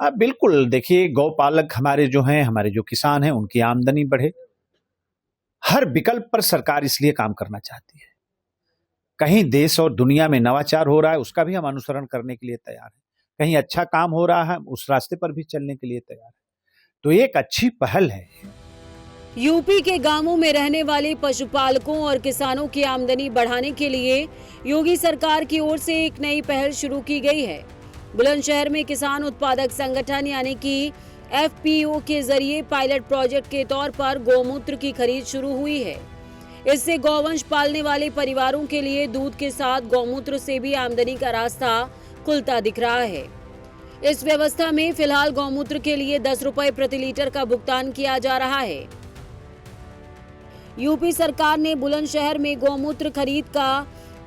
बिल्कुल देखिए, गौपालक हमारे जो हैं, हमारे जो किसान हैं, उनकी आमदनी बढ़े। हर विकल्प पर सरकार इसलिए काम करना चाहती है। कहीं देश और दुनिया में नवाचार हो रहा है, उसका भी हम अनुसरण करने के लिए तैयार हैं। कहीं अच्छा काम हो रहा है, उस रास्ते पर भी चलने के लिए तैयार हैं। तो ये एक अच्छी पहल है। यूपी के गांवों में रहने वाले पशुपालकों और किसानों की आमदनी बढ़ाने के लिए योगी सरकार की ओर से एक नई पहल शुरू की गई है। बुलंदशहर में किसान उत्पादक संगठन यानी कि एफपीओ के जरिए पायलट प्रोजेक्ट के तौर पर गौमूत्र की खरीद शुरू हुई है। इससे गौवंश पालने वाले परिवारों के लिए दूध के साथ गौमूत्र से भी आमदनी का रास्ता खुलता दिख रहा है। इस व्यवस्था में फिलहाल गौमूत्र के लिए 10 रुपए प्रति लीटर का भुगतान किया जा रहा है। यूपी सरकार ने बुलंदशहर में गौमूत्र खरीद का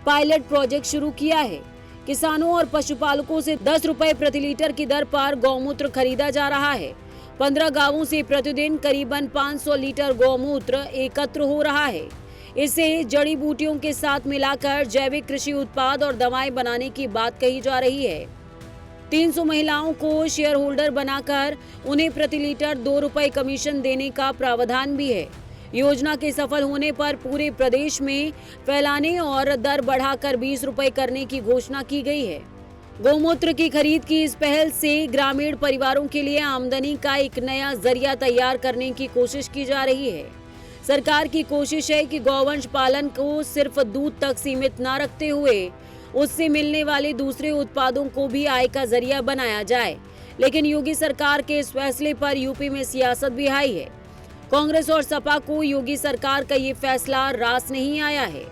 पायलट प्रोजेक्ट शुरू किया है। किसानों और पशुपालकों से 10 रुपए प्रति लीटर की दर पर गौमूत्र खरीदा जा रहा है। 15 गांवों से प्रतिदिन करीबन 500 लीटर गौमूत्र एकत्र हो रहा है। इसे जड़ी बूटियों के साथ मिलाकर जैविक कृषि उत्पाद और दवाएं बनाने की बात कही जा रही है। 300 महिलाओं को शेयर होल्डर बनाकर उन्हें प्रति लीटर 2 रुपए कमीशन देने का प्रावधान भी है। योजना के सफल होने पर पूरे प्रदेश में फैलाने और दर बढ़ाकर 20 रुपए करने की घोषणा की गई है। गौमूत्र की खरीद की इस पहल से ग्रामीण परिवारों के लिए आमदनी का एक नया जरिया तैयार करने की कोशिश की जा रही है। सरकार की कोशिश है कि गौवंश पालन को सिर्फ दूध तक सीमित न रखते हुए उससे मिलने वाले दूसरे उत्पादों को भी आय का जरिया बनाया जाए। लेकिन योगी सरकार के इस फैसले पर यूपी में सियासत भी आई है। कांग्रेस और सपा को योगी सरकार का ये फैसला रास नहीं आया है।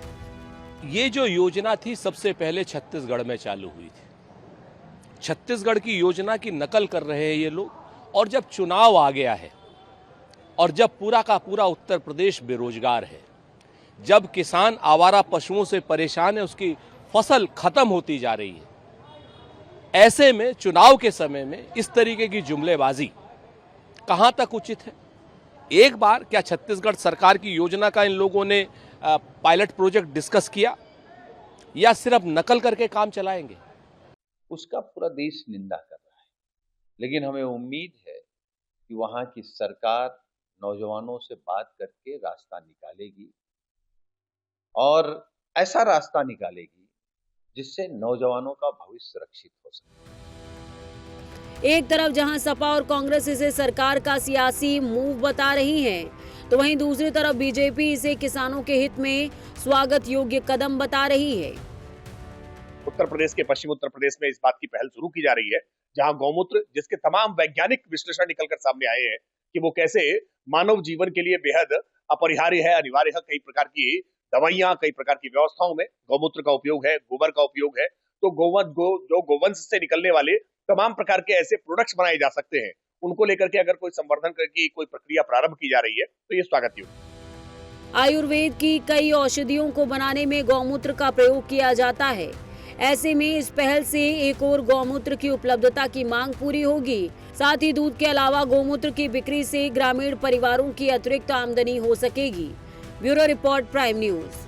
ये जो योजना थी सबसे पहले छत्तीसगढ़ में चालू हुई थी। छत्तीसगढ़ की योजना की नकल कर रहे हैं ये लोग, और जब चुनाव आ गया है और जब पूरा का पूरा उत्तर प्रदेश बेरोजगार है, जब किसान आवारा पशुओं से परेशान है, उसकी फसल खत्म होती जा रही है, ऐसे में चुनाव के समय में इस तरीके की जुमलेबाजी कहां तक उचित है? एक बार क्या छत्तीसगढ़ सरकार की योजना का इन लोगों ने पायलट प्रोजेक्ट डिस्कस किया, या सिर्फ नकल करके काम चलाएंगे? उसका पूरा देश निंदा कर रहा है, लेकिन हमें उम्मीद है कि वहां की सरकार नौजवानों से बात करके रास्ता निकालेगी, और ऐसा रास्ता निकालेगी जिससे नौजवानों का भविष्य सुरक्षित हो सके। एक तरफ जहां सपा और कांग्रेस इसे सरकार का सियासी मूव बता रही हैं, तो वहीं दूसरी तरफ बीजेपी इसे किसानों के हित में स्वागत योग्य कदम बता रही है। उत्तर प्रदेश के पश्चिम उत्तर प्रदेश में इस बात की पहल शुरू की जा रही है, जहां गौमूत्र, जिसके तमाम वैज्ञानिक विश्लेषण निकलकर सामने आए हैं कि वो कैसे मानव जीवन के लिए बेहद अपरिहार्य है, अनिवार्य है। कई प्रकार की दवाइयां, कई प्रकार की व्यवस्थाओं में गौमूत्र का उपयोग है, गोबर का उपयोग है। तो गोवंश से निकलने वाले तमाम प्रकार के ऐसे प्रोडक्ट्स बनाए जा सकते हैं, उनको लेकर के अगर कोई संवर्धन की कोई प्रक्रिया प्रारंभ की जा रही है तो ये स्वागत योग्य। आयुर्वेद की कई औषधियों को बनाने में गौमूत्र का प्रयोग किया जाता है। ऐसे में इस पहल से एक और गौमूत्र की उपलब्धता की मांग पूरी होगी। साथ ही दूध के अलावा गौमूत्र की बिक्री से ग्रामीण परिवारों की अतिरिक्त आमदनी हो सकेगी। Bureau report, prime news.